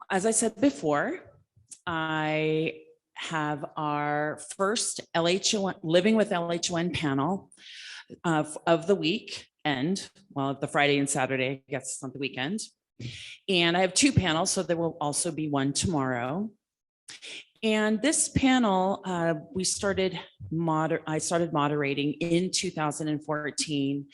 As I said before, I have our first LHON Living with LHON panel of the weekend. Well, the Friday and Saturday, I guess it's not the weekend. And I have two panels, so there will also be one tomorrow. And this panel, I started moderating in 2014,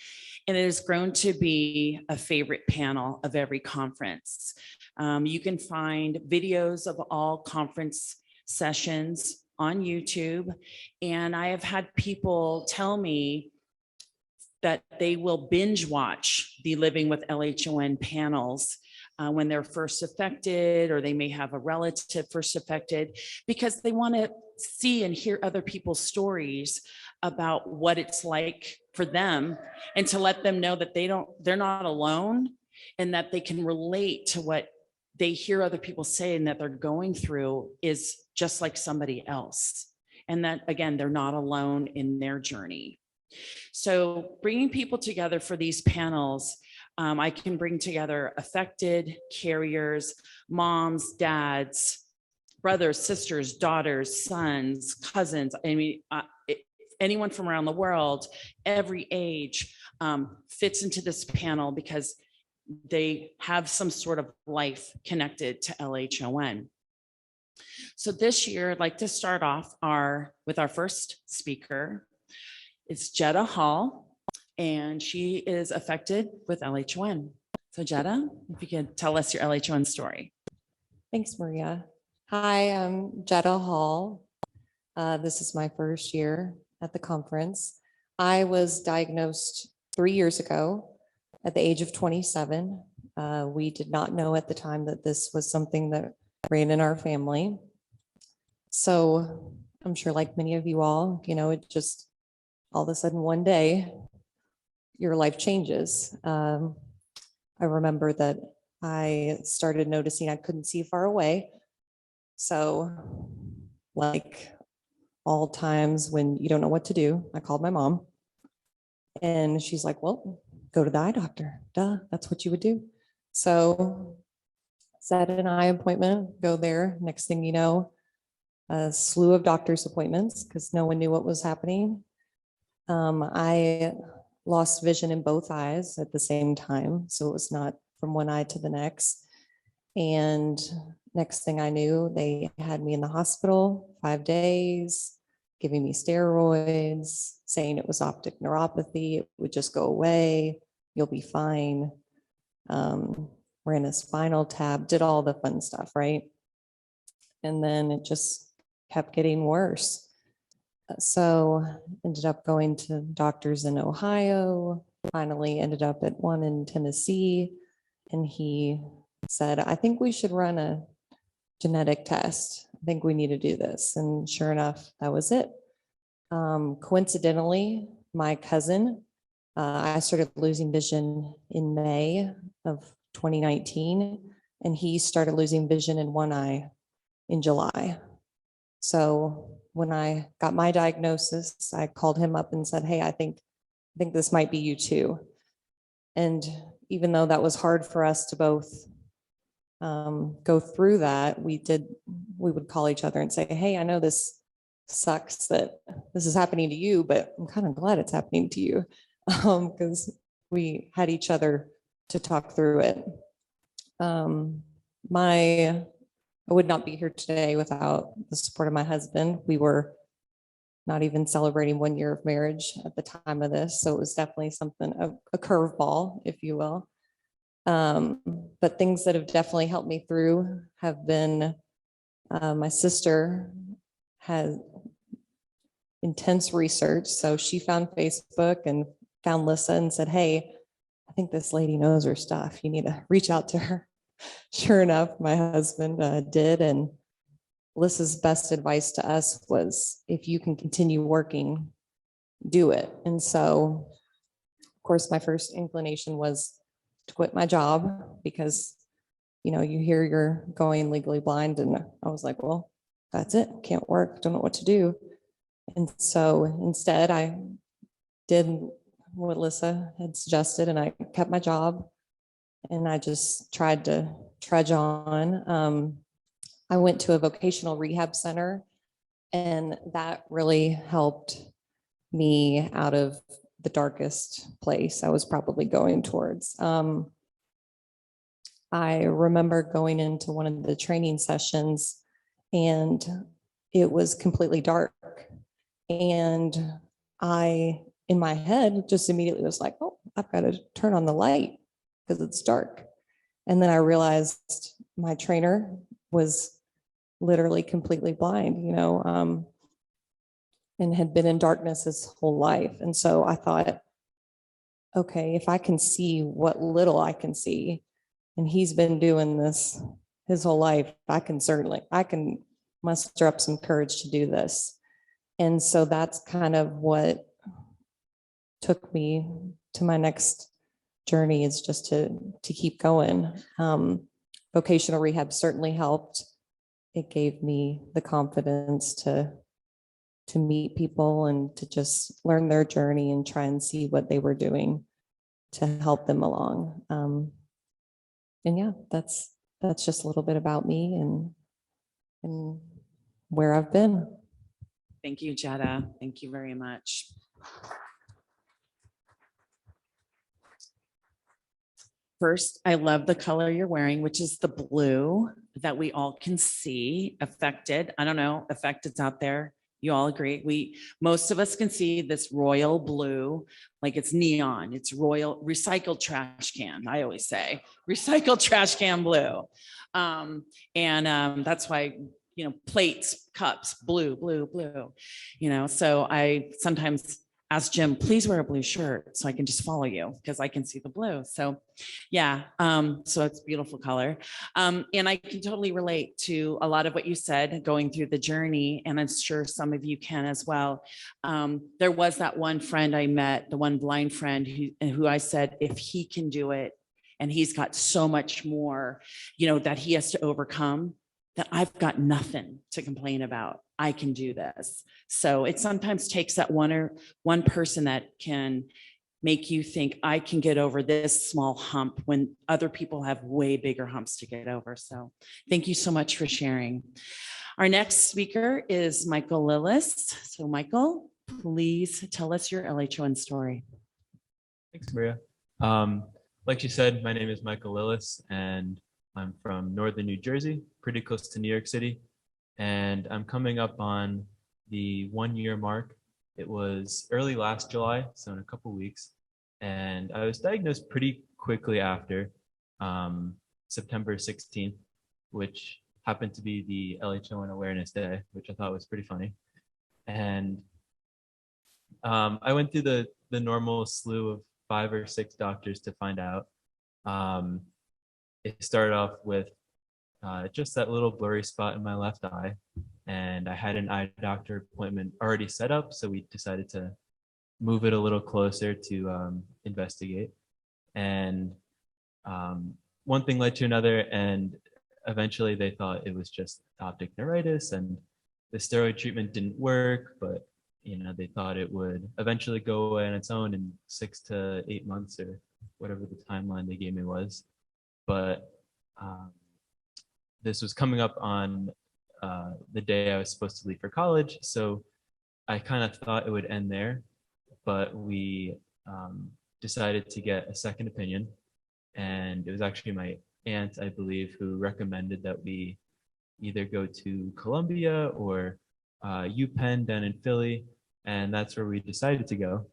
and it has grown to be a favorite panel of every conference. You can find videos of all conference sessions on YouTube, and I have had people tell me that they will binge watch the Living with LHON panels when they're first affected, or they may have a relative first affected, because they want to see and hear other people's stories about what it's like for them, and to let them know that they're not alone, and that they can relate to what they hear other people say, and that they're going through is just like somebody else. And that, again, they're not alone in their journey. So bringing people together for these panels, I can bring together affected carriers, moms, dads, brothers, sisters, daughters, sons, cousins. I mean, anyone from around the world, every age fits into this panel because they have some sort of life connected to LHON. So this year, I'd like to start off with our first speaker. It's Jeddah Hall, and she is affected with LHON. So Jeddah, if you could tell us your LHON story. Thanks, Maria. Hi, I'm Jeddah Hall. This is my first year at the conference. I was diagnosed 3 years ago at the age of 27. We did not know at the time that this was something that ran in our family. So I'm sure, like many of you all, it just all of a sudden one day, your life changes. I remember that I started noticing I couldn't see far away. So like all times when you don't know what to do, I called my mom, and she's like, well, go to the eye doctor. Duh, that's what you would do. So set an eye appointment, go there. Next thing you know, a slew of doctor's appointments because no one knew what was happening. I lost vision in both eyes at the same time. So it was not from one eye to the next. And next thing I knew, they had me in the hospital 5 days, giving me steroids, saying it was optic neuropathy. It would just go away. You'll be fine. Ran a spinal tap, did all the fun stuff, right? And then it just kept getting worse. So ended up going to doctors in Ohio, finally ended up at one in Tennessee. And he said, I think we should run a genetic test. I think we need to do this. And sure enough, that was it. Coincidentally, my cousin, I started losing vision in May of 2019, and he started losing vision in one eye in July. So when I got my diagnosis, I called him up and said, hey, I think this might be you too. And even though that was hard for us to both go through that, we would call each other and say, hey, I know this sucks that this is happening to you, but I'm kind of glad it's happening to you, because we had each other to talk through it. I would not be here today without the support of my husband. We were not even celebrating 1 year of marriage at the time of this. So it was definitely something, a curveball, if you will. But things that have definitely helped me through have been, my sister has intense research. So she found Facebook and found Lissa and said, hey, I think this lady knows her stuff. You need to reach out to her. Sure enough, my husband did. And Lissa's best advice to us was, if you can continue working, do it. And so, of course, my first inclination was to quit my job because, you hear you're going legally blind. And I was like, well, that's it. Can't work. Don't know what to do. And so instead, I did what Lissa had suggested, and I kept my job. And I just tried trudge on. I went to a vocational rehab center, and that really helped me out of the darkest place I was probably going towards. I remember going into one of the training sessions, and it was completely dark. And I, in my head, just immediately was like, oh, I've got to turn on the light because it's dark. And then I realized my trainer was literally completely blind, and had been in darkness his whole life. And so I thought, okay, if I can see what little I can see, and he's been doing this his whole life, I can muster up some courage to do this. And so that's kind of what took me to my next journey, is just to keep going. Vocational rehab certainly helped. It gave me the confidence to meet people and to just learn their journey and try and see what they were doing to help them along. And yeah, that's just a little bit about me and where I've been. Thank you, Jeddah. Thank you very much. First, I love the color you're wearing, which is the blue that we all can see. Affected. I don't know, Affected's out there. You all agree? Most of us can see this royal blue, like it's neon. It's royal recycled trash can. I always say recycled trash can blue. That's why, plates, cups, blue, blue, blue, so I sometimes ask Jim, please wear a blue shirt so I can just follow you because I can see the blue. So yeah, so it's a beautiful color. And I can totally relate to a lot of what you said going through the journey, and I'm sure some of you can as well. There was that one friend I met, the one blind friend who I said, if he can do it, and he's got so much more, that he has to overcome, that I've got nothing to complain about. I can do this. So it sometimes takes that one person that can make you think I can get over this small hump when other people have way bigger humps to get over. So thank you so much for sharing. Our next speaker is Michael Lillis. So Michael, please tell us your LHON story. Thanks, Maria. Like you said, my name is Michael Lillis, and I'm from northern New Jersey, pretty close to New York City. And I'm coming up on the 1 year mark. It was early last July, so in a couple weeks. And I was diagnosed pretty quickly after September 16th, which happened to be the LHON Awareness Day, which I thought was pretty funny. And I went through the normal slew of 5 or 6 doctors to find out. It started off with just that little blurry spot in my left eye, and I had an eye doctor appointment already set up, so we decided to move it a little closer to investigate. And one thing led to another, and eventually they thought it was just optic neuritis, and the steroid treatment didn't work, but they thought it would eventually go away on its own in 6 to 8 months or whatever the timeline they gave me was. But this was coming up on the day I was supposed to leave for college, so I kind of thought it would end there, but we decided to get a second opinion, and it was actually my aunt, I believe, who recommended that we either go to Columbia or UPenn down in Philly, and that's where we decided to go.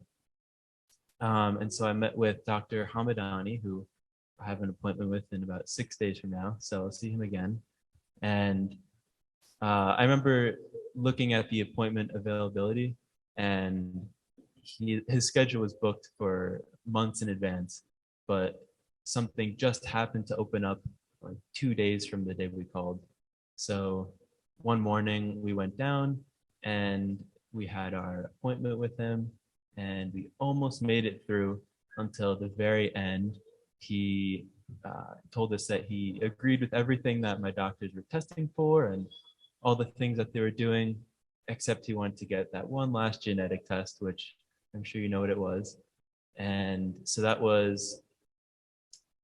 And so I met with Dr. Hamadani, who I have an appointment with in about 6 days from now, so I'll see him again. And I remember looking at the appointment availability, and his schedule was booked for months in advance, but something just happened to open up like 2 days from the day we called. So one morning we went down and we had our appointment with him, and we almost made it through until the very end. He told us that he agreed with everything that my doctors were testing for and all the things that they were doing, except he wanted to get that one last genetic test, which I'm sure you know what it was. And so that was,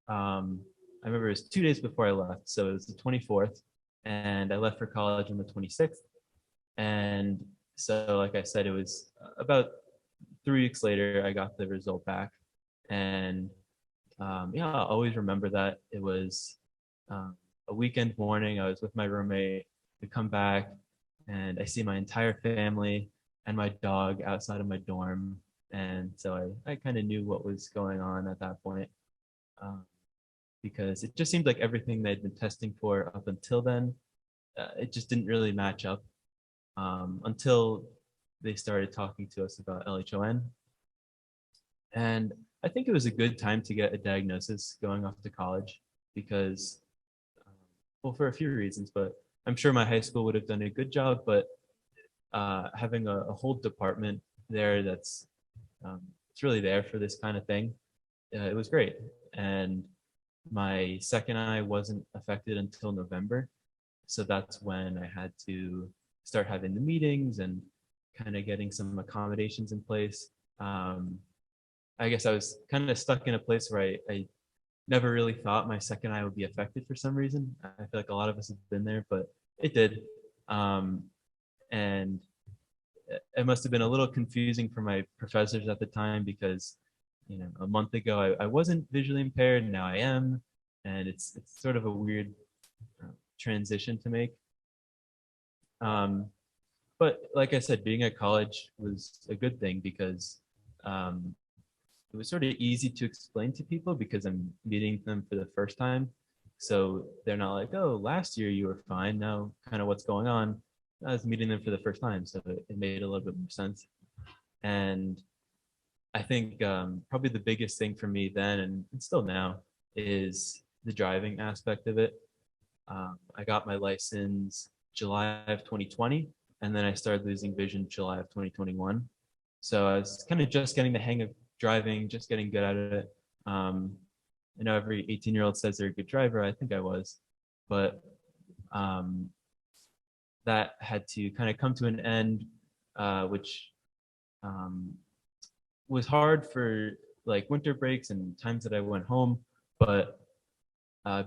I remember it was 2 days before I left. So it was the 24th, and I left for college on the 26th. And so, like I said, it was about 3 weeks later, I got the result back. And yeah, I'll always remember that. It was a weekend morning. I was with my roommate. We come back, and I see my entire family and my dog outside of my dorm. And so I kind of knew what was going on at that point, because it just seemed like everything they'd been testing for up until then, it just didn't really match up, until they started talking to us about LHON. And I think it was a good time to get a diagnosis going off to college because, well, for a few reasons, but I'm sure my high school would have done a good job, but having a whole department there that's it's really there for this kind of thing, it was great. And my second eye wasn't affected until November. So that's when I had to start having the meetings and kind of getting some accommodations in place. I guess I was kind of stuck in a place where I never really thought my second eye would be affected for some reason. I feel like a lot of us have been there, but it did. And it must have been a little confusing for my professors at the time because, you know, a month ago I wasn't visually impaired, and now I am, and it's sort of a weird transition to make. But like I said, being at college was a good thing because it was sort of easy to explain to people because I'm meeting them for the first time. So they're not like, oh, last year you were fine. Now kind of what's going on. I was meeting them for the first time. So it made a little bit more sense. And I think probably the biggest thing for me then and still now is the driving aspect of it. I got my license July of 2020, and then I started losing vision July of 2021. So I was kind of just getting the hang of driving, just getting good at it. I know every 18-year-old says they're a good driver. I think I was, but that had to kind of come to an end, which was hard for like winter breaks and times that I went home. But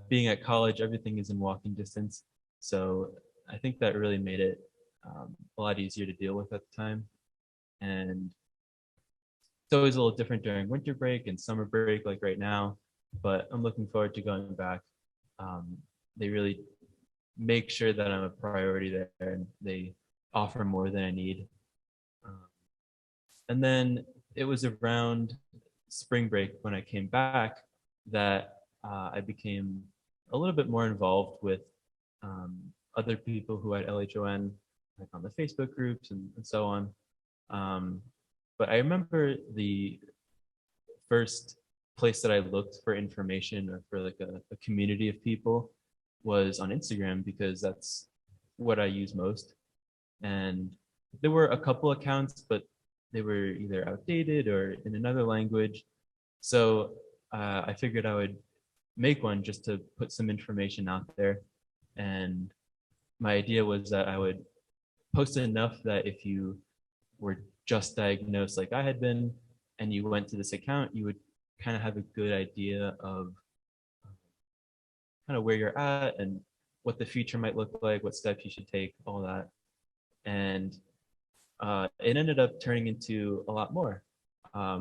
being at college, everything is in walking distance. So I think that really made it a lot easier to deal with at the time. And it's always a little different during winter break and summer break, like right now, but I'm looking forward to going back. They really make sure that I'm a priority there and they offer more than I need. And then it was around spring break when I came back that I became a little bit more involved with other people who had LHON, like on the Facebook groups and so on. But I remember the first place that I looked for information or for like a community of people was on Instagram because that's what I use most. And there were a couple accounts, but they were either outdated or in another language. So I figured I would make one just to put some information out there. And my idea was that I would post enough that if you were just diagnosed like I had been and you went to this account, you would kind of have a good idea of kind of where you're at and what the future might look like, what steps you should take, all that. And it ended up turning into a lot more. I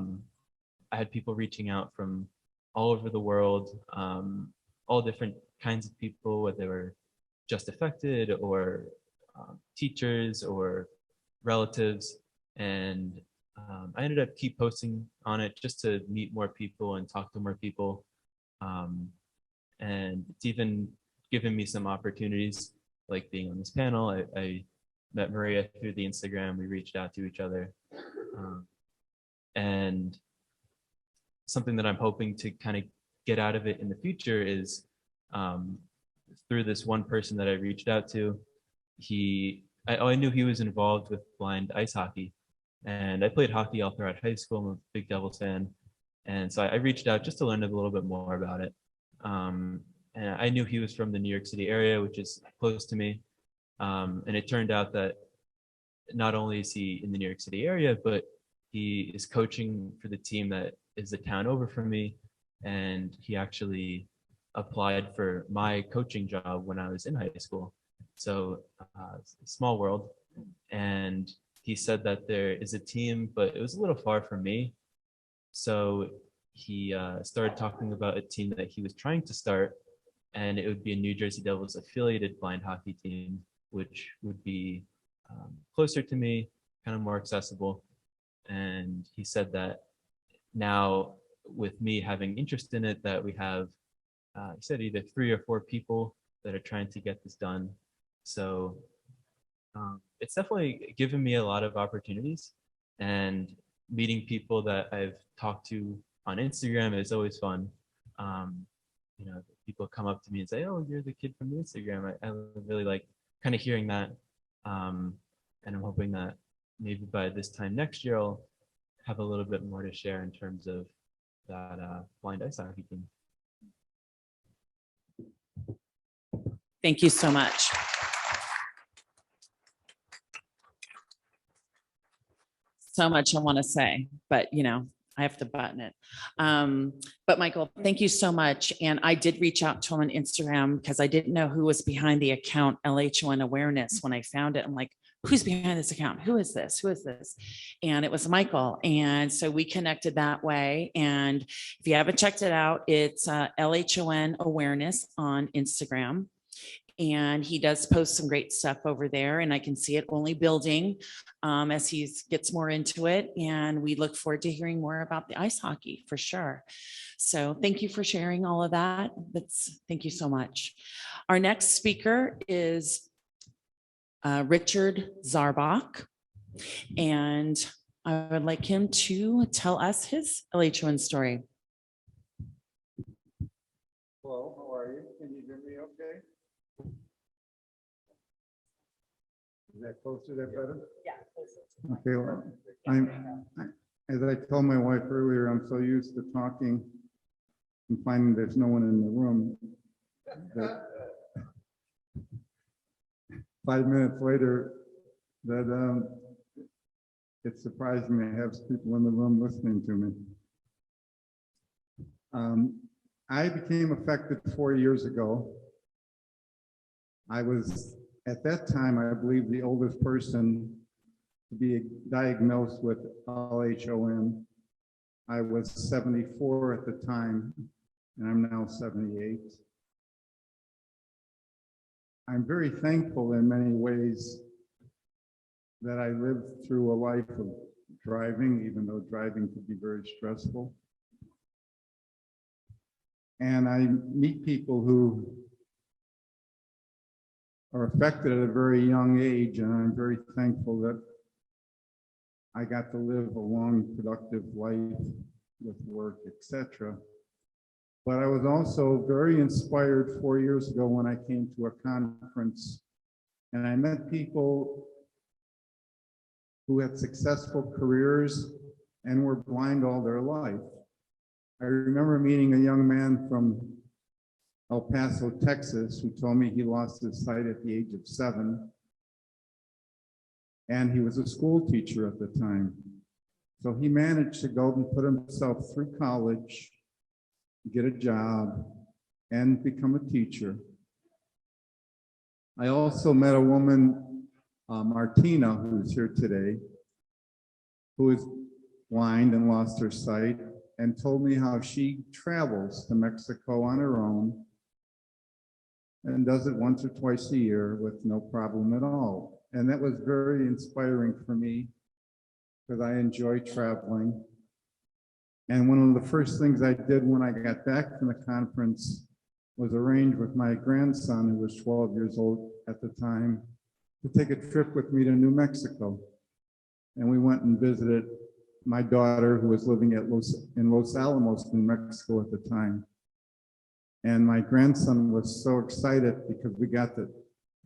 had people reaching out from all over the world, all different kinds of people, whether they were just affected or teachers or relatives. And I ended up keep posting on it just to meet more people and talk to more people. And it's even given me some opportunities, like being on this panel. I met Maria through the Instagram. We reached out to each other. And something that I'm hoping to kind of get out of it in the future is through this one person that I reached out to. I knew he was involved with blind ice hockey, and I played hockey all throughout high school. I'm a big Devils fan, and so I reached out just to learn a little bit more about it. And I knew he was from the New York City area, which is close to me. And it turned out that not only is he in the New York City area, but he is coaching for the team that is the town over from me. And he actually applied for my coaching job when I was in high school. So small world. And he said that there is a team, but it was a little far from me. So he started talking about a team that he was trying to start, and it would be a New Jersey Devils affiliated blind hockey team, which would be closer to me, kind of more accessible. And he said that now with me having interest in it, that we have, he said either 3 or 4 people that are trying to get this done. So it's definitely given me a lot of opportunities, and meeting people that I've talked to on Instagram is always fun. You know, people come up to me and say, "Oh, you're the kid from the Instagram." I really like kind of hearing that. And I'm hoping that maybe by this time next year, I'll have a little bit more to share in terms of that blind ice hockey team. Thank you so much. So much I want to say, but you know, I have to button it. But Michael, thank you so much. And I did reach out to him on Instagram because I didn't know who was behind the account LHON Awareness. When I found it, I'm like, who's behind this account? Who is this? Who is this? And it was Michael. And so we connected that way. And if you haven't checked it out, it's LHON Awareness on Instagram. And he does post some great stuff over there, and I can see it only building as he gets more into it. And we look forward to hearing more about the ice hockey for sure. So thank you for sharing all of that. Thank you so much. Our next speaker is Richard Zarbach, and I would like him to tell us his LHON story. Hello, how are you? Can you hear me okay? Is that closer, that better? Yeah. Okay, well, as I told my wife earlier, I'm so used to talking and finding there's no one in the room that 5 minutes later that it surprised me to have people in the room listening to me. I became affected 4 years ago. I was, at that time, I believe, the oldest person to be diagnosed with LHON. I was 74 at the time, and I'm now 78. I'm very thankful in many ways that I lived through a life of driving, even though driving could be very stressful. And I meet people who are affected at a very young age, and I'm very thankful that I got to live a long, productive life with work, etc. But I was also very inspired 4 years ago when I came to a conference, and I met people who had successful careers and were blind all their life. I remember meeting a young man from El Paso, Texas, who told me he lost his sight at the age of 7. And he was a school teacher at the time. So he managed to go and put himself through college, get a job, and become a teacher. I also met a woman, Martina, who's here today, who is blind and lost her sight, and told me how she travels to Mexico on her own and does it once or twice a year with no problem at all. And that was very inspiring for me because I enjoy traveling. And one of the first things I did when I got back from the conference was arrange with my grandson, who was 12 years old at the time, to take a trip with me to New Mexico. And we went and visited my daughter, who was living in Los Alamos, New Mexico at the time. And my grandson was so excited because we got to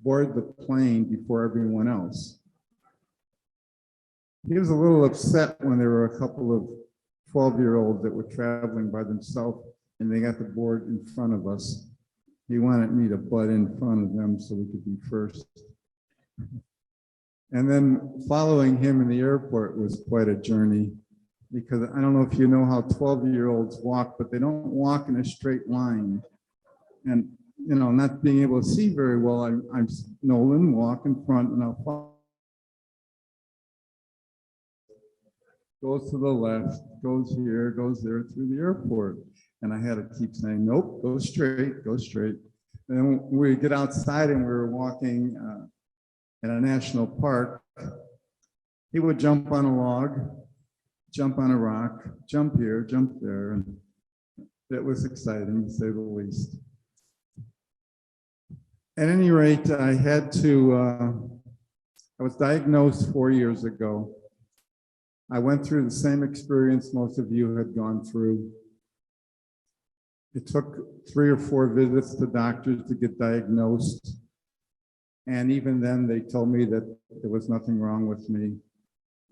board the plane before everyone else. He was a little upset when there were a couple of 12-year-olds that were traveling by themselves and they got to board in front of us. He wanted me to butt in front of them so we could be first. And then following him in the airport was quite a journey, because I don't know if you know how 12-year-olds walk, but they don't walk in a straight line. and, you know, not being able to see very well, I'm Nolan, walk in front and I'll follow. Goes to the left, goes here, goes there through the airport. And I had to keep saying, nope, go straight, go straight. And then when we get outside and we were walking in a national park, he would jump on a log, jump on a rock, jump here, jump there. And it was exciting, to say the least. At any rate, I was diagnosed 4 years ago. I went through the same experience most of you had gone through. It took 3 or 4 visits to doctors to get diagnosed. And even then, they told me that there was nothing wrong with me.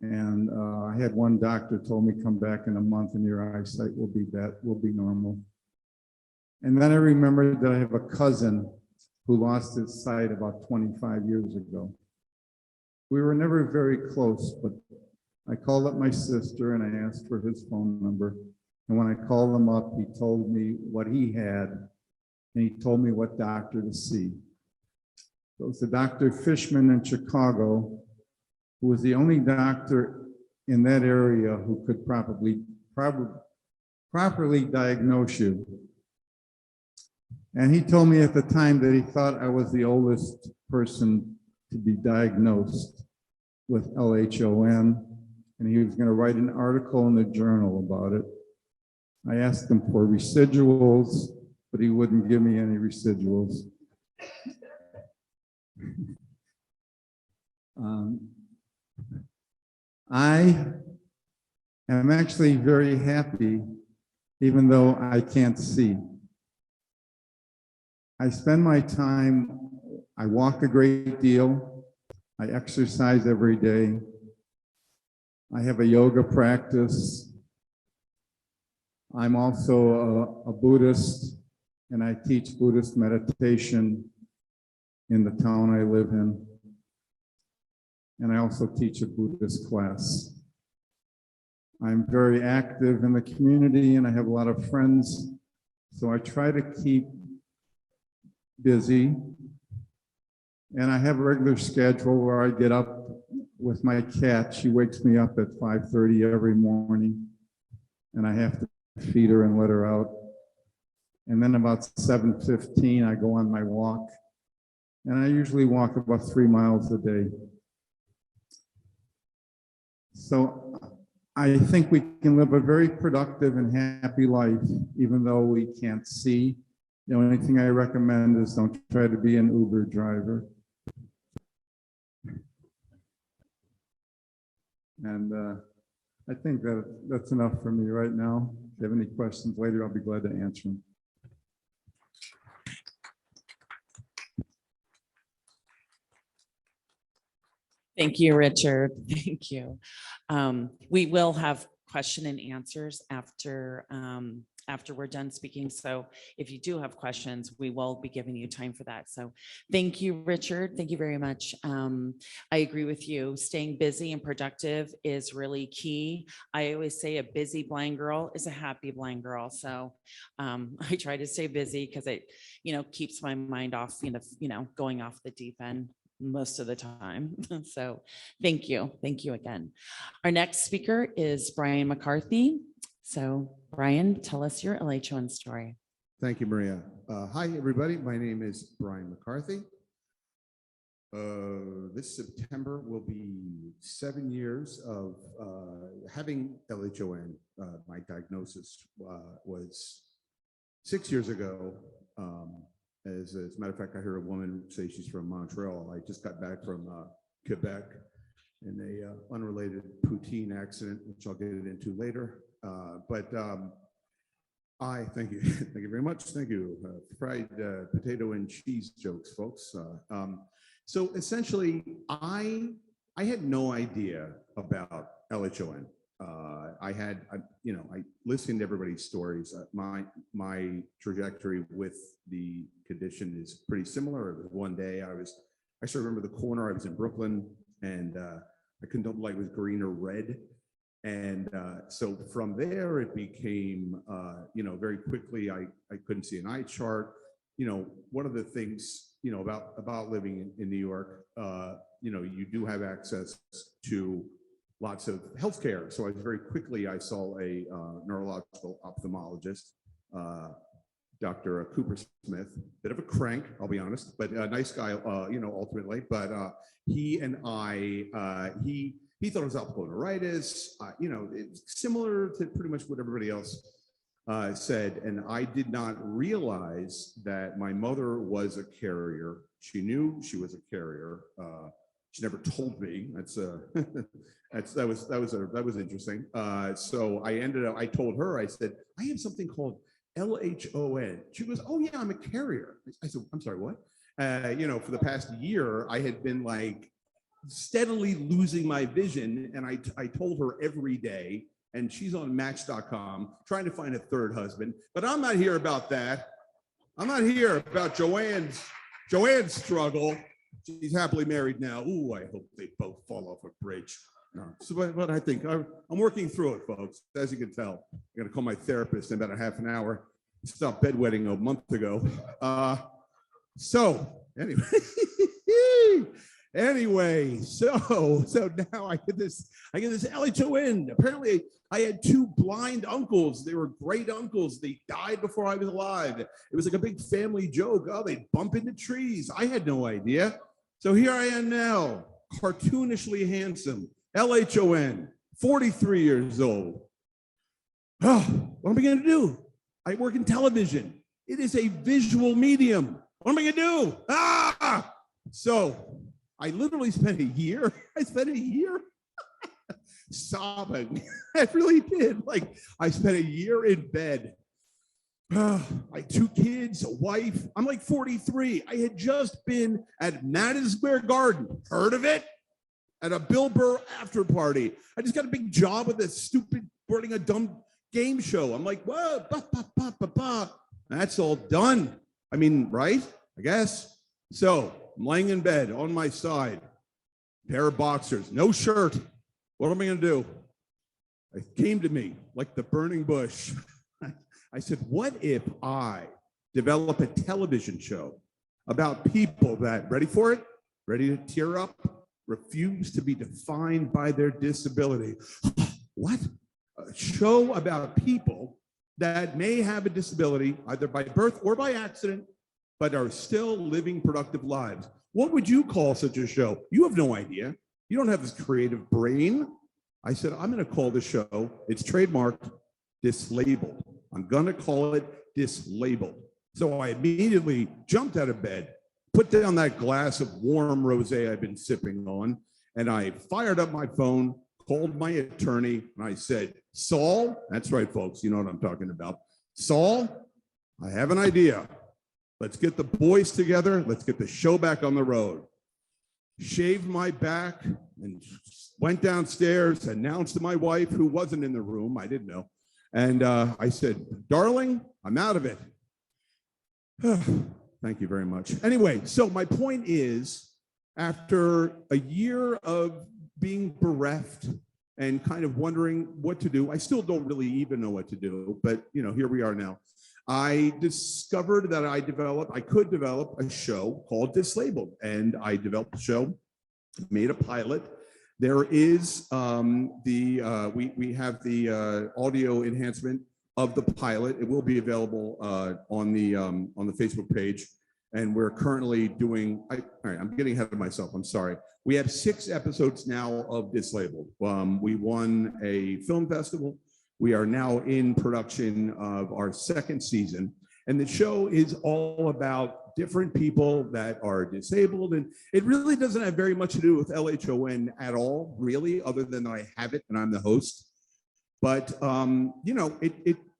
And I had one doctor told me, come back in a month and your eyesight will be normal. And then I remembered that I have a cousin who lost his sight about 25 years ago. We were never very close, but I called up my sister and I asked for his phone number. And when I called him up, he told me what he had, and he told me what doctor to see. So it was the Dr. Fishman in Chicago, who was the only doctor in that area who could properly diagnose you. And he told me at the time that he thought I was the oldest person to be diagnosed with LHON. And he was going to write an article in the journal about it. I asked him for residuals, but he wouldn't give me any residuals. I am actually very happy, even though I can't see. I spend my time, I walk a great deal, I exercise every day. I have a yoga practice. I'm also a Buddhist, and I teach Buddhist meditation in the town I live in. And I also teach a Buddhist class. I'm very active in the community, and I have a lot of friends, so I try to keep busy. And I have a regular schedule where I get up with my cat. She wakes me up at 5:30 every morning, and I have to feed her and let her out. And then about 7:15, I go on my walk, and I usually walk about 3 miles a day. So I think we can live a very productive and happy life, even though we can't see. The only thing I recommend is don't try to be an Uber driver. And I think that's enough for me right now. If you have any questions later, I'll be glad to answer them. Thank you, Richard. Thank you. We will have question and answers after we're done speaking. So if you do have questions, we will be giving you time for that. So thank you, Richard. Thank you very much. I agree with you. Staying busy and productive is really key. I always say a busy blind girl is a happy blind girl. So I try to stay busy because it, keeps my mind off, going off the deep end most of the time. So thank you. Thank you again. Our next speaker is Brian McCarthy. So Brian, tell us your LHON story. Thank you, Maria. Hi, everybody. My name is Brian McCarthy. This September will be 7 years of having LHON. My diagnosis was 6 years ago. As a matter of fact, I heard a woman say she's from Montreal. I just got back from Quebec in a unrelated poutine accident, which I'll get into later. I thank you. Thank you very much. Thank you. Fried potato and cheese jokes, folks. So essentially, I had no idea about LHON. I listened to everybody's stories. My trajectory with the condition is pretty similar. One day I still remember the corner. I was in Brooklyn, and I couldn't tell if the light was green or red. And so from there, it became, very quickly, I couldn't see an eye chart. one of the things, about living in New York, you do have access to lots of healthcare. So I saw a neurological ophthalmologist, Dr. Cooper Smith, bit of a crank, I'll be honest, but a nice guy, ultimately. But he and I, he thought it was alpha neuritis. It's similar to pretty much what everybody else said. And I did not realize that my mother was a carrier. She knew she was a carrier. She never told me. That was interesting. So I told her, I said, I have something called LHON. She goes, oh yeah, I'm a carrier. I said, I'm sorry, what? For the past year, I had been like steadily losing my vision. And I told her every day, and she's on Match.com trying to find a third husband. But I'm not here about that. I'm not here about Joanne's struggle. She's happily married now. Ooh, I hope they both fall off a bridge. No. So, but I think I'm working through it, folks. As you can tell, I'm going to call my therapist in about a half an hour. Stopped bedwetting a month ago. So anyway, so now I get this LHON. Apparently, I had two blind uncles. They were great uncles. They died before I was alive. It was like a big family joke. Oh, they'd bump into trees. I had no idea. So here I am now, cartoonishly handsome. LHON, 43 years old. Oh, what am I going to do? I work in television. It is a visual medium. What am I going to do? So I literally spent a year. Sobbing. I really did. Like, I spent a year in bed. I had 2 kids, a wife. I'm like 43. I had just been at Madison Square Garden. Heard of it? At a Bill Burr after party. I just got a big job with this stupid, running a dumb game show. I'm like, whoa, that's all done. I mean, right? I guess. So I'm laying in bed on my side, pair of boxers, no shirt. What am I going to do? It came to me like the burning bush. I said, what if I develop a television show about people that, ready for it? Ready to tear up? Refuse to be defined by their disability. What? A show about people that may have a disability, either by birth or by accident, but are still living productive lives. What would you call such a show? You have no idea. You don't have this creative brain. I said, I'm going to call the show, it's trademarked, Dislabeled. I'm going to call it Dislabeled. So I immediately jumped out of bed, put down that glass of warm rosé I've been sipping on, and I fired up my phone, called my attorney, and I said, Saul, that's right, folks, you know what I'm talking about. Saul, I have an idea. Let's get the boys together. Let's get the show back on the road. Shaved my back and went downstairs, announced to my wife, who wasn't in the room, I didn't know. And I said, darling, I'm out of it. Thank you very much. Anyway, so my point is, after a year of being bereft and kind of wondering what to do, I still don't really even know what to do, but here we are now. I discovered that I could develop a show called Dislabeled, and I developed a show, made a pilot. There is we have the audio enhancement of the pilot. It will be available on the Facebook page, and we're currently doing. All right, I'm getting ahead of myself. I'm sorry. We have 6 episodes now of Dislabeled. We won a film festival. We are now in production of our 2nd season, and the show is all about different people that are disabled, and it really doesn't have very much to do with LHON at all, really, other than I have it and I'm the host. But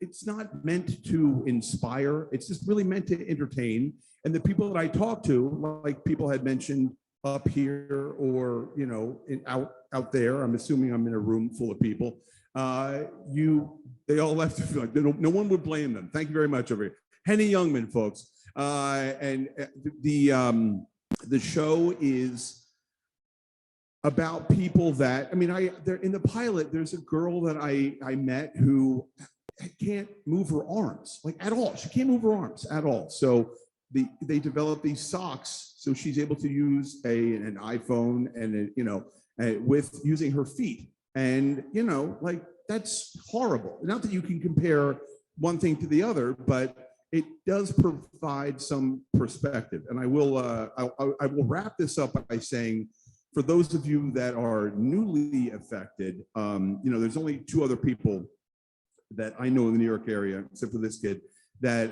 it's not meant to inspire. It's just really meant to entertain. And the people that I talk to, like people had mentioned up here or out there, I'm assuming I'm in a room full of people. They all left. Like, no one would blame them. Thank you very much over here. Henny Youngman, folks. And the show is about people that, they're in the pilot. There's a girl that I met who can't move her arms, like, at all. She can't move her arms at all. So they developed these socks so she's able to use an iPhone and with using her feet. And like, that's horrible. Not that you can compare one thing to the other, but it does provide some perspective. And I will wrap this up by saying, for those of you that are newly affected, there's only 2 other people that I know in the New York area, except for this kid, that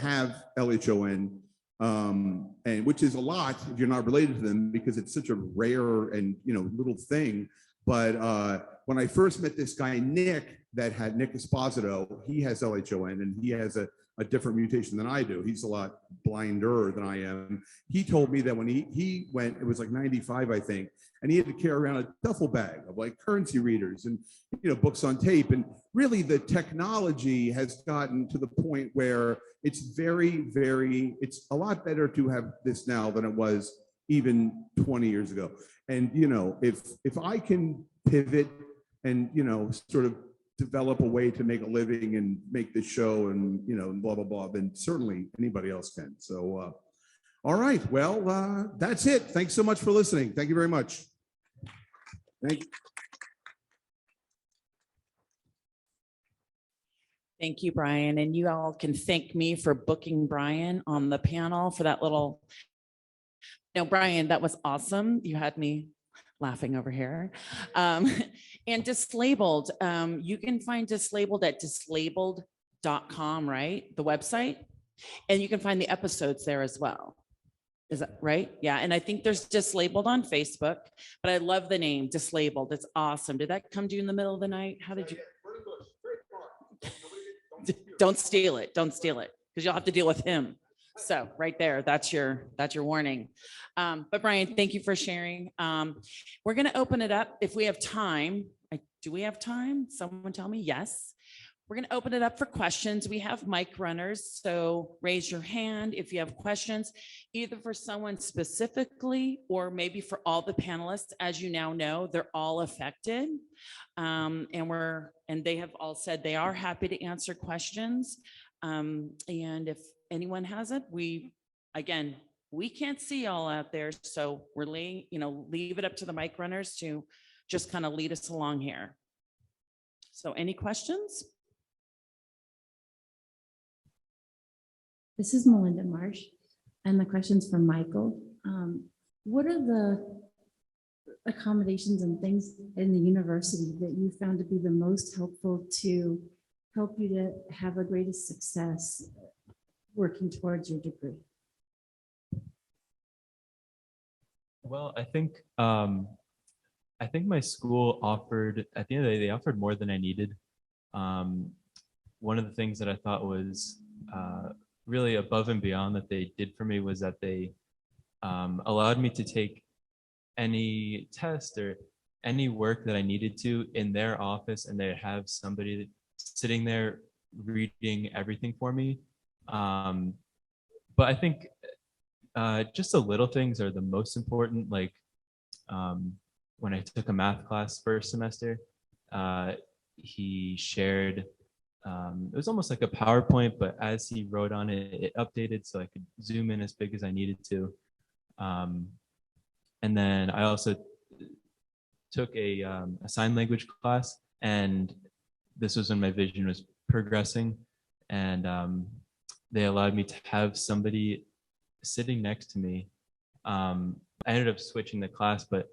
have LHON, and which is a lot if you're not related to them, because it's such a rare and little thing. But when I first met this guy Nick Esposito, he has LHON, and he has a different mutation than I do. He's a lot blinder than I am. He told me that when he went, it was like 95, I think, and he had to carry around a duffel bag of like currency readers and books on tape. And really, the technology has gotten to the point where it's it's a lot better to have this now than it was even 20 years ago. And if I can pivot and sort of develop a way to make a living and make this show and blah blah blah, then certainly anybody else can. So all right, well, that's it. Thanks so much for listening. Thank you very much. Thank you. Thank you, Brian. And you all can thank me for booking Brian on the panel for that little. No, Brian, that was awesome. You had me laughing over here. And Dislabeled, you can find Dislabeled at dislabeled.com, right? The website. And you can find the episodes there as well. Is that right? Yeah. And I think there's Dislabeled on Facebook, but I love the name Dislabeled. It's awesome. Did that come to you in the middle of the night? How did you? Don't steal it. Don't steal it, because you'll have to deal with him. So right there, that's your warning. But Brian, thank you for sharing. We're going to open it up if we have time. Do we have time? Someone tell me yes. We're going to open it up for questions. We have mic runners, so raise your hand if you have questions, either for someone specifically or maybe for all the panelists. As you now know, they're all affected, and they have all said they are happy to answer questions. And if anyone has it, we can't see y'all out there, so we're leave it up to the mic runners to just kind of lead us along here. So any questions? This is Melinda Marsh, and the question's from Michael. What are the accommodations and things in the university that you found to be the most helpful to help you to have the greatest success working towards your degree? Well, I think my school offered, at the end of the day, they offered more than I needed. One of the things that I thought was really above and beyond that they did for me was that they allowed me to take any test or any work that I needed to in their office, and they'd have somebody sitting there reading everything for me. But I think just the little things are the most important. Like when I took a math class first semester, he shared, it was almost like a PowerPoint, but as he wrote on it, it updated so I could zoom in as big as I needed to. And then I also took a sign language class, and this was when my vision was progressing, and they allowed me to have somebody sitting next to me. I ended up switching the class, but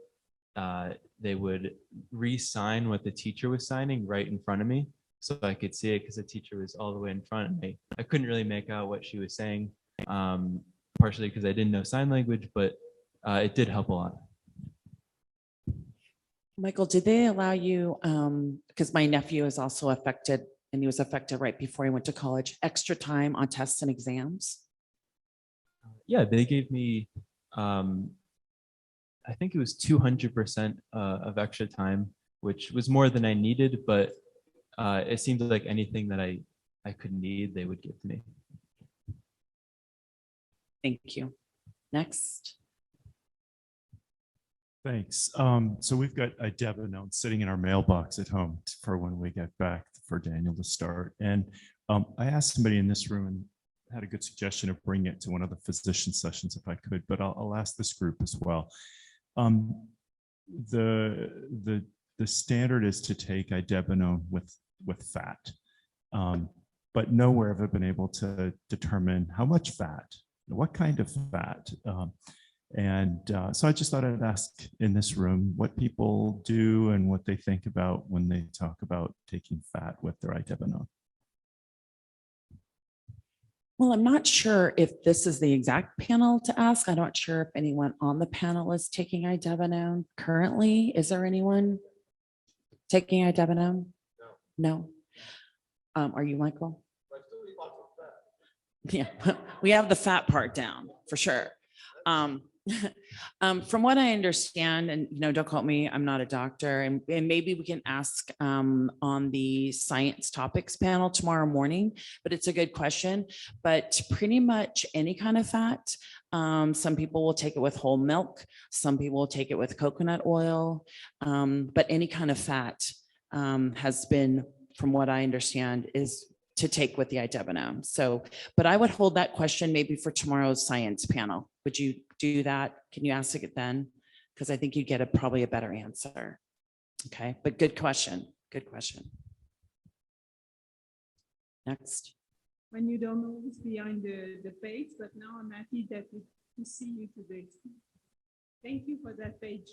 they would re-sign what the teacher was signing right in front of me, so I could see it, because the teacher was all the way in front of me. I couldn't really make out what she was saying, partially because I didn't know sign language, but it did help a lot. Michael, did they allow you, because my nephew is also affected, and he was affected right before he went to college, extra time on tests and exams? Yeah, they gave me, I think it was 200% of extra time, which was more than I needed, but it seemed like anything that I could need, they would give to me. Thank you. Next. Thanks. So we've got a Deba note sitting in our mailbox at home for when we get back for Daniel to start. And I asked somebody in this room, and had a good suggestion of bringing it to one of the physician sessions if I could, but I'll ask this group as well. The standard is to take idebenone with fat, but nowhere have I been able to determine how much fat, what kind of fat. So I just thought I'd ask in this room what people do and what they think about when they talk about taking fat with their idebenone. Well, I'm not sure if this is the exact panel to ask. I'm not sure if anyone on the panel is taking idebenone currently. Is there anyone taking idebenone? No. Are you, Michael? Yeah, we have the fat part down for sure. From what I understand, and don't quote me, I'm not a doctor, and maybe we can ask on the science topics panel tomorrow morning, but it's a good question. But pretty much any kind of fat, some people will take it with whole milk, some people will take it with coconut oil, but any kind of fat has been, from what I understand, is to take with the idebenone. So, but I would hold that question maybe for tomorrow's science panel. Would you do that? Can you ask it then? Because I think you'd get probably a better answer. Okay, but good question. Good question. Next. When you don't know what's behind the page, but now I'm happy that to see you today. Thank you for that page.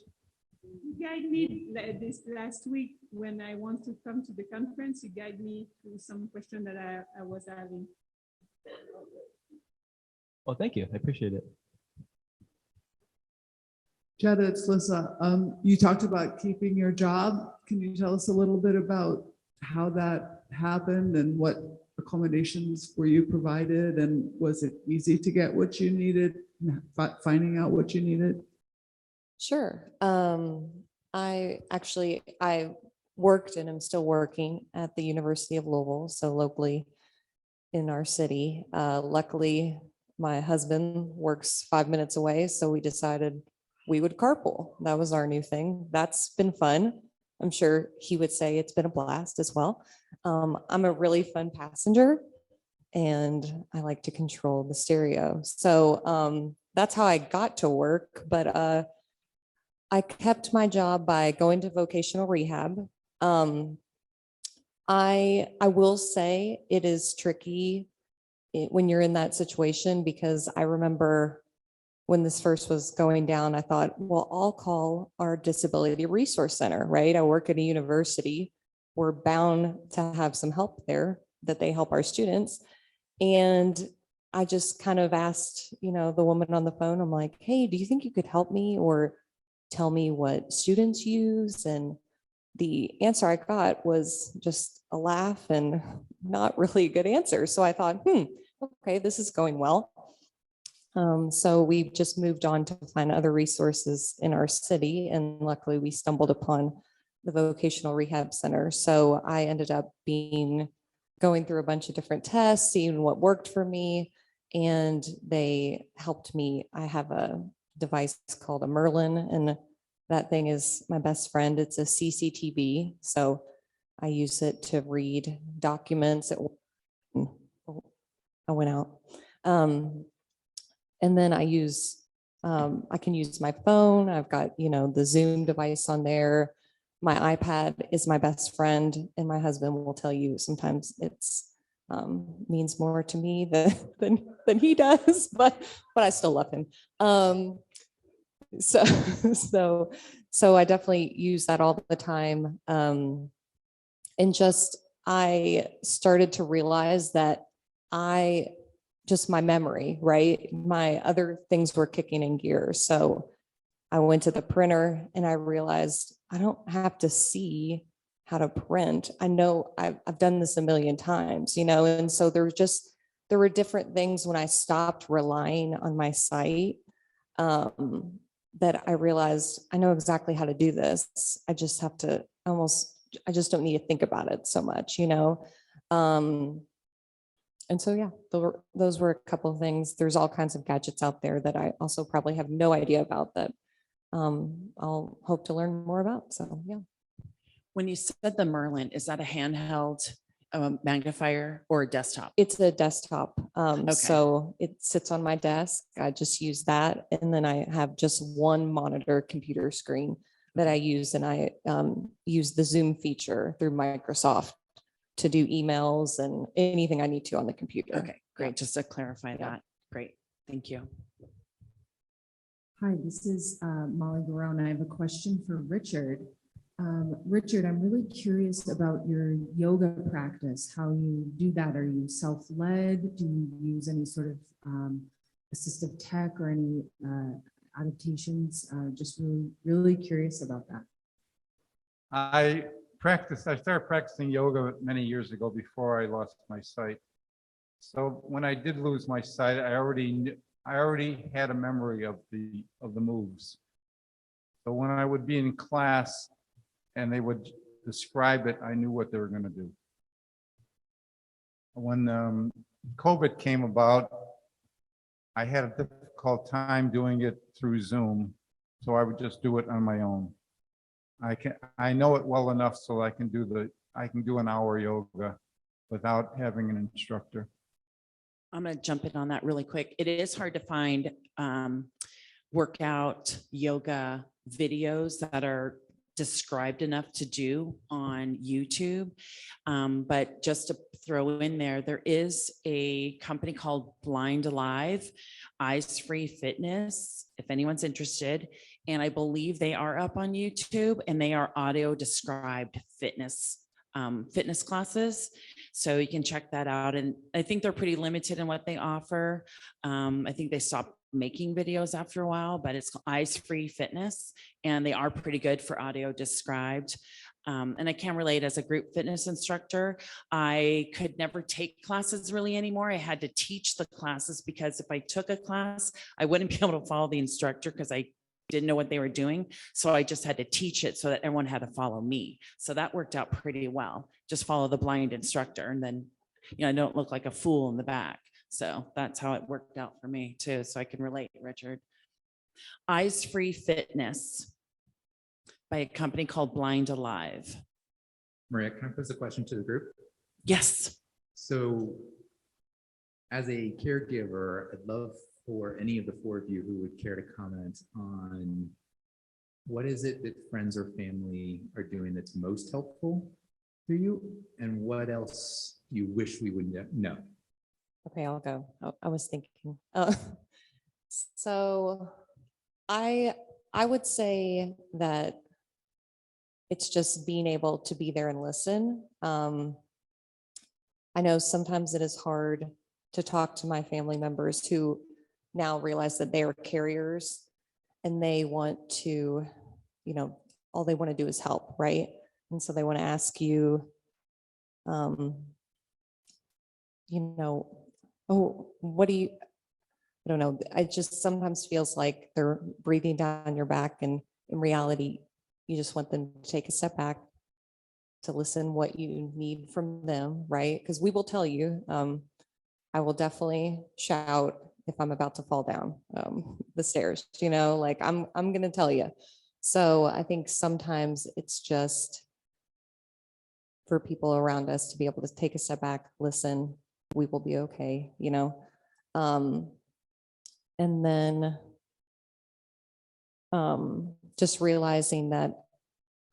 You guide me this last week when I want to come to the conference. You guide me through some question that I was having. Well, thank you. I appreciate it. Jeddah, it's Lissa. You talked about keeping your job. Can you tell us a little bit about how that happened and what accommodations were you provided? And was it easy to get what you needed, finding out what you needed? Sure. I worked and I'm still working at the University of Louisville, so locally in our city. Luckily, my husband works 5 minutes away, so we decided we would carpool. That was our new thing. That's been fun. I'm sure he would say it's been a blast as well. I'm a really fun passenger and I like to control the stereo. So that's how I got to work. But I kept my job by going to vocational rehab. I will say it is tricky when you're in that situation, because I remember when this first was going down, I thought, well, I'll call our disability resource center, right? I work at a university. We're bound to have some help there, that they help our students. And I just kind of asked, the woman on the phone, I'm like, hey, do you think you could help me or tell me what students use? And the answer I got was just a laugh and not really a good answer. So I thought, okay, this is going well. So we just moved on to find other resources in our city. And luckily we stumbled upon the vocational rehab center. So I ended up going through a bunch of different tests, seeing what worked for me. And they helped me. I have a device called a Merlin, and that thing is my best friend. It's a CCTV. So I use it to read documents. I went out. And then I can use my phone. I've got, the Zoom device on there. My iPad is my best friend, and my husband will tell you sometimes it's means more to me than he does, but I still love him. So I definitely use that all the time. And I started to realize that my memory, right? My other things were kicking in gear. So I went to the printer and I realized I don't have to see how to print. I know I've done this a million times, and so there were different things when I stopped relying on my sight, that I realized I know exactly how to do this. I just have to I just don't need to think about it so much, and so, yeah, those were a couple of things. There's all kinds of gadgets out there that I also probably have no idea about that I'll hope to learn more about. So, yeah. When you said the Merlin, is that a handheld a magnifier or a desktop? It's a desktop. Okay. So it sits on my desk. I just use that. And then I have just one monitor computer screen that I use. And I use the Zoom feature through Microsoft to do emails and anything I need to on the computer. Okay, great. Just to clarify Yeah. that. Great. Thank you. Hi, this is Molly Garone. I have a question for Richard. Richard, I'm really curious about your yoga practice, how you do that. Are you self-led? Do you use any sort of assistive tech or any adaptations? Just really curious about that. I started practicing yoga many years ago before I lost my sight. So when I did lose my sight, I already had a memory of the moves. So when I would be in class and they would describe it, I knew what they were going to do. When COVID came about, I had a difficult time doing it through Zoom, so I would just do it on my own. I know it well enough so I can do an hour yoga without having an instructor. I'm going to jump in on that really quick. It is hard to find workout yoga videos that are described enough to do on YouTube. But just to throw in there is a company called Blind Alive, Eyes Free Fitness, if anyone's interested. And I believe they are up on YouTube and they are audio described fitness classes. So you can check that out. And I think they're pretty limited in what they offer. I think they stopped making videos after a while, but it's Eyes Free Fitness and they are pretty good for audio described. And I can relate as a group fitness instructor. I could never take classes really anymore. I had to teach the classes because if I took a class, I wouldn't be able to follow the instructor because I didn't know what they were doing. So I just had to teach it so that everyone had to follow me. So that worked out pretty well. Just follow the blind instructor and then, I don't look like a fool in the back. So that's how it worked out for me too. So I can relate, Richard. Eyes Free Fitness by a company called Blind Alive. Maria, can I pose a question to the group? Yes. So as a caregiver, I'd love for any of the four of you who would care to comment on what is it that friends or family are doing that's most helpful to you and what else you wish we would know. Okay, I'll go. I was thinking. So I would say that it's just being able to be there and listen. I know sometimes it is hard to talk to my family members who now realize that they are carriers and they want to, all they want to do is help, right? And so they want to ask you, oh, what do you, I don't know. I just sometimes feels like they're breathing down your back and in reality, you just want them to take a step back to listen what you need from them, right? Because we will tell you, I will definitely shout if I'm about to fall down the stairs, like I'm going to tell you. So I think sometimes it's just for people around us to be able to take a step back, listen, we will be okay, and then just realizing that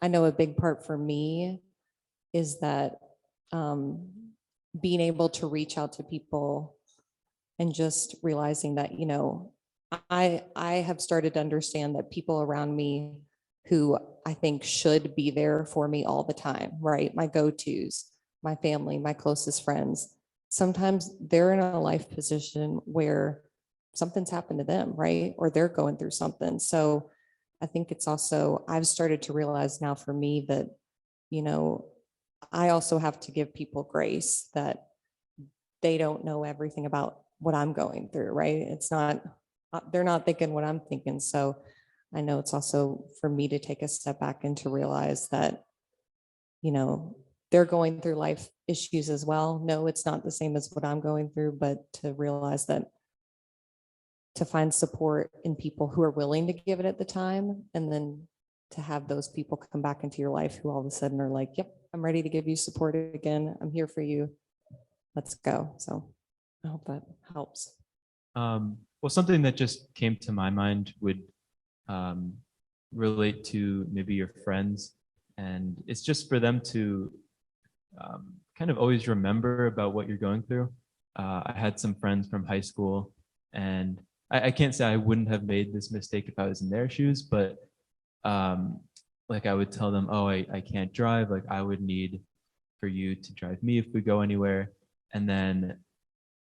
I know a big part for me is that being able to reach out to people and just realizing that, I have started to understand that people around me who I think should be there for me all the time, right? My go-tos, my family, my closest friends, sometimes they're in a life position where something's happened to them, right? Or they're going through something. So I think it's also, I've started to realize now for me that, I also have to give people grace that they don't know everything about what I'm going through, right? It's not, they're not thinking what I'm thinking. So I know it's also for me to take a step back and to realize that, they're going through life issues as well. No, it's not the same as what I'm going through, but to realize that to find support in people who are willing to give it at the time and then to have those people come back into your life who all of a sudden are like, yep, I'm ready to give you support again. I'm here for you. Let's go. So I hope that helps. Well, something that just came to my mind would relate to maybe your friends, and it's just for them to kind of always remember about what you're going through. I had some friends from high school, and I can't say I wouldn't have made this mistake if I was in their shoes, but like I would tell them, oh, I can't drive. Like I would need for you to drive me if we go anywhere. And then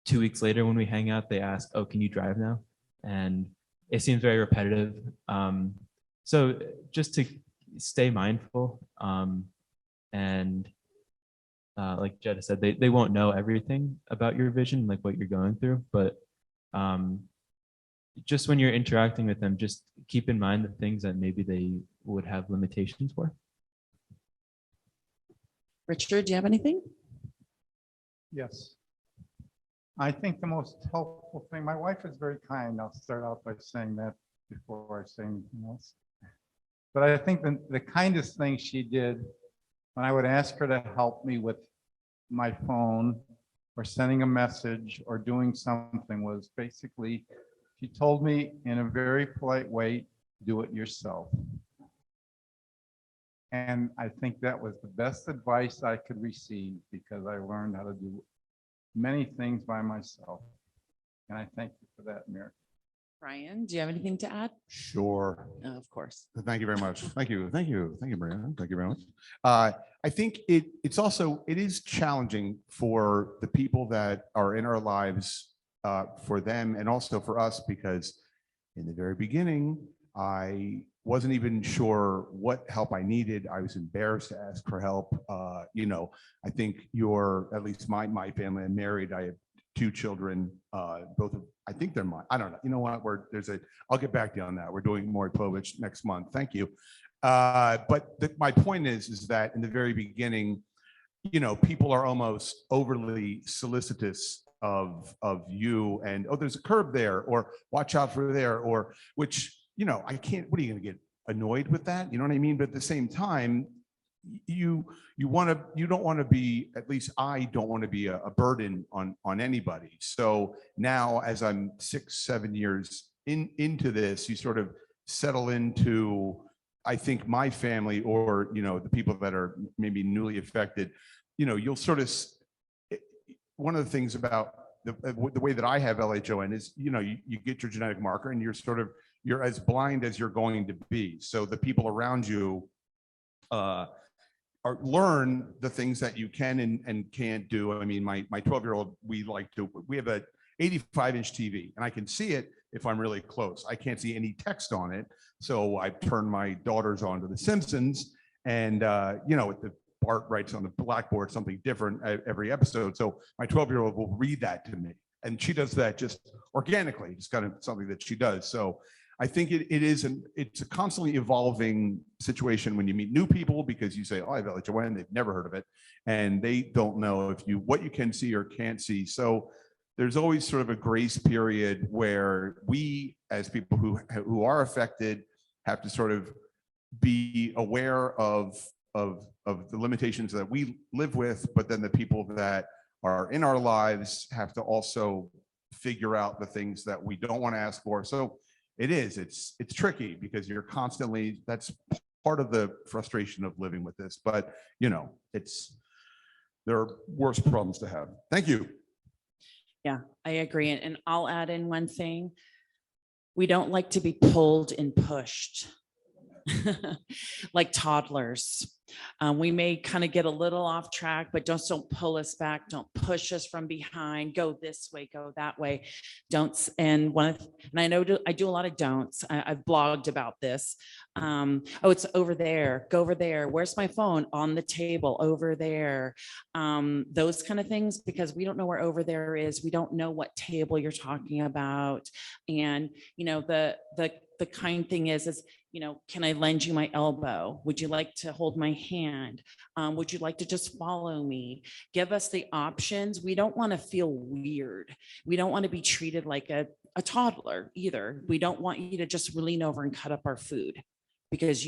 2 weeks later when we hang out, they ask, oh, can you drive now? And it seems very repetitive. So just to stay mindful, and like Jeddah said, they won't know everything about your vision, like what you're going through, but just when you're interacting with them, just keep in mind the things that maybe they would have limitations for. Richard, do you have anything? Yes. I think the most helpful thing, my wife is very kind. I'll start out by saying that before I say anything else. But I think the kindest thing she did when I would ask her to help me with my phone or sending a message or doing something was basically, she told me in a very polite way, do it yourself. And I think that was the best advice I could receive because I learned how to do many things by myself. And I thank you for that, Mary. Brian, do you have anything to add? Sure. Of course. Thank you very much. Thank you. Thank you. Thank you, Brianna. Thank you very much. I think it is challenging for the people that are in our lives, for them and also for us, because in the very beginning, I wasn't even sure what help I needed. I was embarrassed to ask for help. I think at least my family, I'm married. I have 2 children, both of, I think they're mine. I don't know. You know what? I'll get back to you on that. We're doing Maury Povich next month. Thank you. But my point is that in the very beginning, people are almost overly solicitous of you, and, oh, there's a curb there, or watch out for there, or which, I can't, what are you going to get annoyed with that? You know what I mean? But at the same time, you don't want to be, at least I don't want to be a burden on anybody. So now, as I'm 6-7 years into this, you sort of settle into, I think, my family, or the people that are maybe newly affected. You'll sort of, one of the things about the way that I have LHON is, you get your genetic marker and you're as blind as you're going to be. So the people around you learn the things that you can and can't do. I mean, my 12-year-old, we have a 85-inch TV, and I can see it if I'm really close. I can't see any text on it. So I turn my daughters on to The Simpsons, and the Bart writes on the blackboard something different every episode. So my 12-year-old will read that to me, and she does that just organically. It's kind of something that she does. So I think it's a constantly evolving situation when you meet new people, because you say, oh, I have LHON, they've never heard of it, and they don't know what you can see or can't see. So there's always sort of a grace period where we, as people who are affected, have to sort of be aware of the limitations that we live with, but then the people that are in our lives have to also figure out the things that we don't want to ask for. So it's tricky, because you're constantly, that's part of the frustration of living with this, but there are worse problems to have. Thank you. Yeah, I agree. And I'll add in one thing. We don't like to be pulled and pushed like toddlers. We may kind of get a little off track, but don't pull us back. Don't push us from behind. Go this way, go that way. Don't. And I know I do a lot of don'ts. I've blogged about this. Oh, it's over there. Go over there. Where's my phone? On the table over there. Those kind of things, because we don't know where over there is. We don't know what table you're talking about. And the kind thing is, can I lend you my elbow? Would you like to hold my hand? Would you like to just follow me? Give us the options. We don't want to feel weird. We don't want to be treated like a toddler either. We don't want you to just lean over and cut up our food, because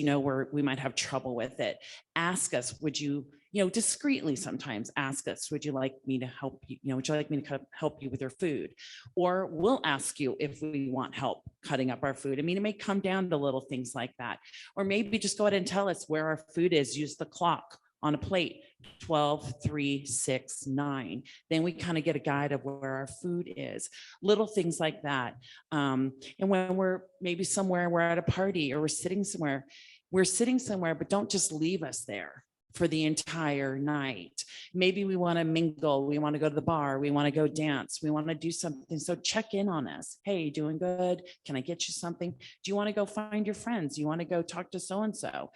we might have trouble with it. Ask us, would you, discreetly sometimes ask us, would you like me to help you? Would you like me to help you with your food? Or we'll ask you if we want help cutting up our food. I mean, it may come down to little things like that. Or maybe just go ahead and tell us where our food is. Use the clock on a plate, 12, 3, 6, 9. Then we kind of get a guide of where our food is. Little things like that. And when we're maybe somewhere, we're at a party or we're sitting somewhere, but don't just leave us there for the entire night. Maybe we want to mingle. We want to go to the bar. We want to go dance. We want to do something. So check in on us. Hey, you doing good? Can I get you something? Do you want to go find your friends? Do you want to go talk to so-and-so?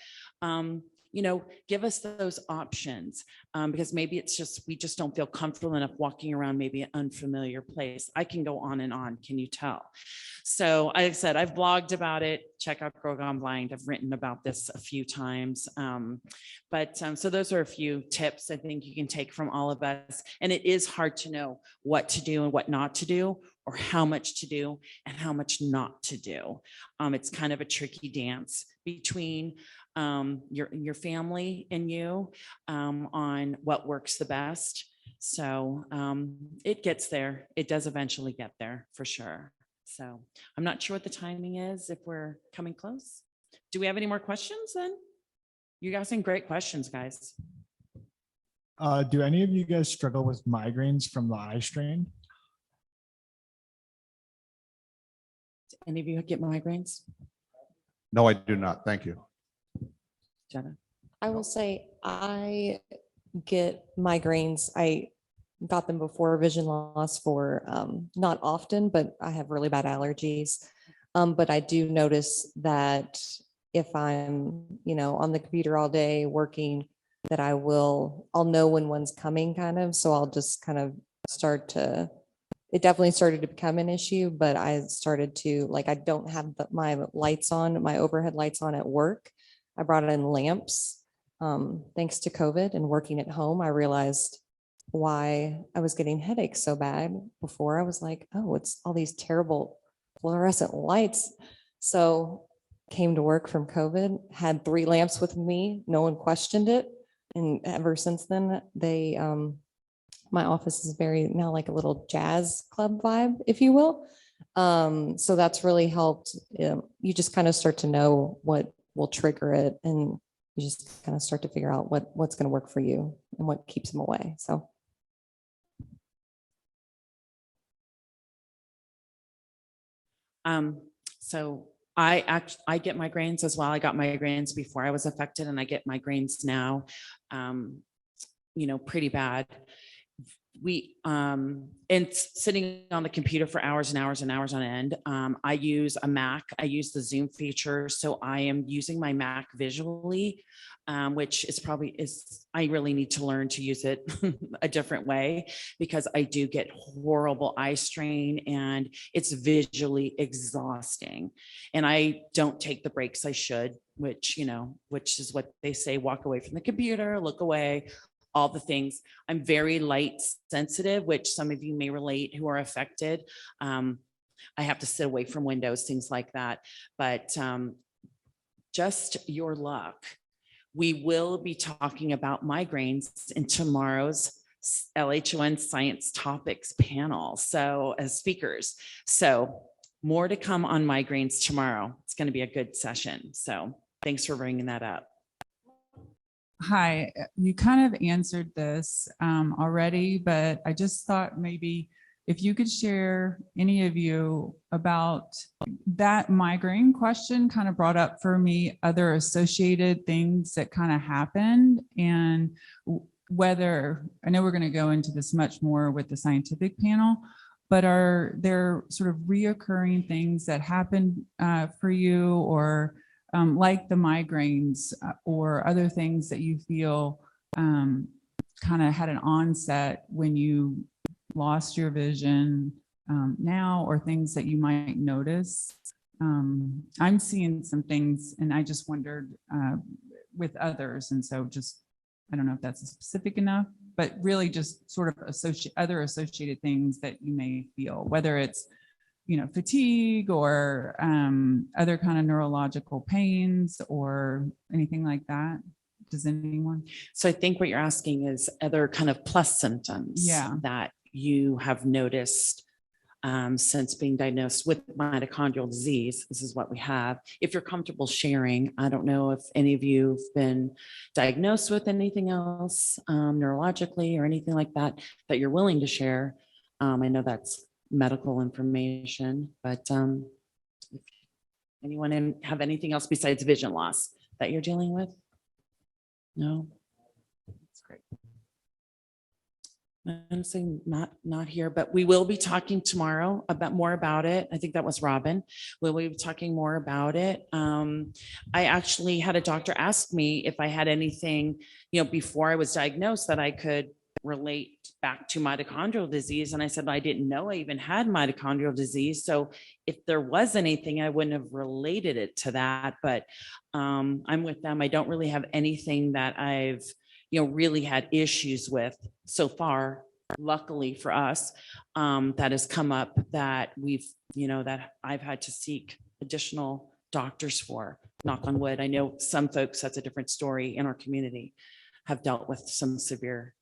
Give us those options, because maybe it's just, we just don't feel comfortable enough walking around maybe an unfamiliar place. I can go on and on. Can you tell? So like I said, I've blogged about it. Check out Girl Gone Blind. I've written about this a few times. So those are a few tips I think you can take from all of us. And it is hard to know what to do and what not to do, or how much to do and how much not to do. It's kind of a tricky dance between your family and you on what works the best. So it gets there. It does eventually get there for sure. So I'm not sure what the timing is, if we're coming close. Do we have any more questions then? You guys asking great questions, guys. Do any of you guys struggle with migraines from the eye strain? Do any of you get migraines? No, I do not. Thank you. Jenna? I will say I get migraines. I got them before vision loss for not often, but I have really bad allergies. But I do notice that if I'm, on the computer all day working, that I'll know when one's coming kind of. So I'll just kind of it definitely started to become an issue, but I started to, I don't have my lights on, my overhead lights on at work. I brought in lamps. Thanks to COVID and working at home, I realized why I was getting headaches so bad. Before I was like, oh, it's all these terrible fluorescent lights. So came to work from COVID, had 3 lamps with me. No one questioned it. And ever since then, my office is very now like a little jazz club vibe, if you will. So that's really helped. You just kind of start to know what will trigger it, and you just kind of start to figure out what's going to work for you and what keeps them away. So. So I get migraines as well. I got migraines before I was affected, and I get migraines now, pretty bad. And sitting on the computer for hours and hours and hours on end. I use a Mac. I use the Zoom feature. So I am using my Mac visually, which I really need to learn to use it a different way, because I do get horrible eye strain and it's visually exhausting. And I don't take the breaks I should, which is what they say, walk away from the computer, look away, all the things. I'm very light sensitive, which some of you may relate who are affected. I have to sit away from windows, things like that. But just your luck. We will be talking about migraines in tomorrow's LHON Science Topics panel. So as speakers, so more to come on migraines tomorrow. It's going to be a good session. So thanks for bringing that up. Hi, you kind of answered this already, but I just thought maybe if you could share, any of you, about that migraine question kind of brought up for me other associated things that kind of happened, and whether, I know we're going to go into this much more with the scientific panel, but are there sort of reoccurring things that happened for you, or like the migraines or other things that you feel kind of had an onset when you lost your vision now, or things that you might notice? I'm seeing some things, and I just wondered with others. And so just, I don't know if that's specific enough, but really just sort of other associated things that you may feel, whether it's, fatigue or other kind of neurological pains or anything like that? Does anyone? So I think what you're asking is other kind of plus symptoms Yeah. that you have noticed since being diagnosed with mitochondrial disease. This is what we have. If you're comfortable sharing, I don't know if any of you have been diagnosed with anything else neurologically or anything like that, that you're willing to share. I know that's medical information, but if anyone have anything else besides vision loss that you're dealing with? No? That's great. I'm saying not here, but we will be talking tomorrow about more about it. I think that was Robin. We'll be talking more about it. I actually had a doctor ask me if I had anything, before I was diagnosed that I could relate back to mitochondrial disease. And I said, I didn't know I even had mitochondrial disease. So if there was anything, I wouldn't have related it to that. But I'm with them. I don't really have anything that I've really had issues with so far, luckily for us, that has come up that we've, that I've had to seek additional doctors for, knock on wood. I know some folks, that's a different story in our community, have dealt with some severe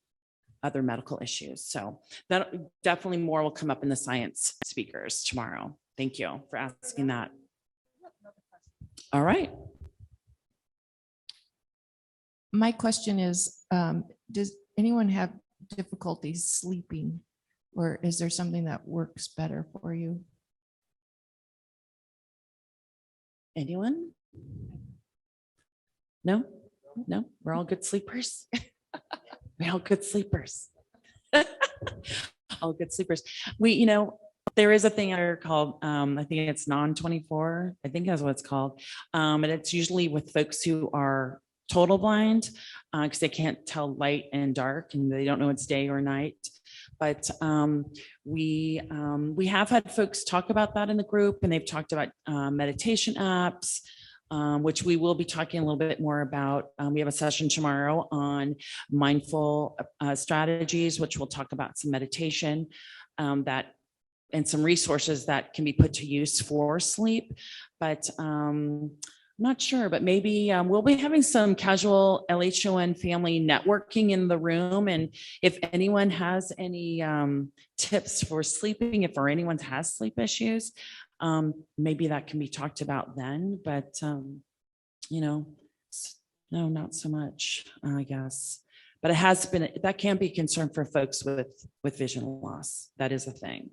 other medical issues. So that definitely more will come up in the science speakers tomorrow. Thank you for asking that. All right. My question is, does anyone have difficulties sleeping, or is there something that works better for you? Anyone? No, we're all good sleepers. We're all good sleepers. All good sleepers. There is a thing called, I think it's non-24. I think that's what it's called. And it's usually with folks who are total blind because they can't tell light and dark and they don't know it's day or night. But we have had folks talk about that in the group, and they've talked about meditation apps, which we will be talking a little bit more about. We have a session tomorrow on mindful strategies, which we'll talk about some meditation and some resources that can be put to use for sleep. But I'm not sure, but maybe we'll be having some casual LHON family networking in the room. And if anyone has any tips for sleeping, if or anyone has sleep issues, maybe that can be talked about then. But, no, not so much, I guess. But it has been, that can be a concern for folks with vision loss. That is a thing.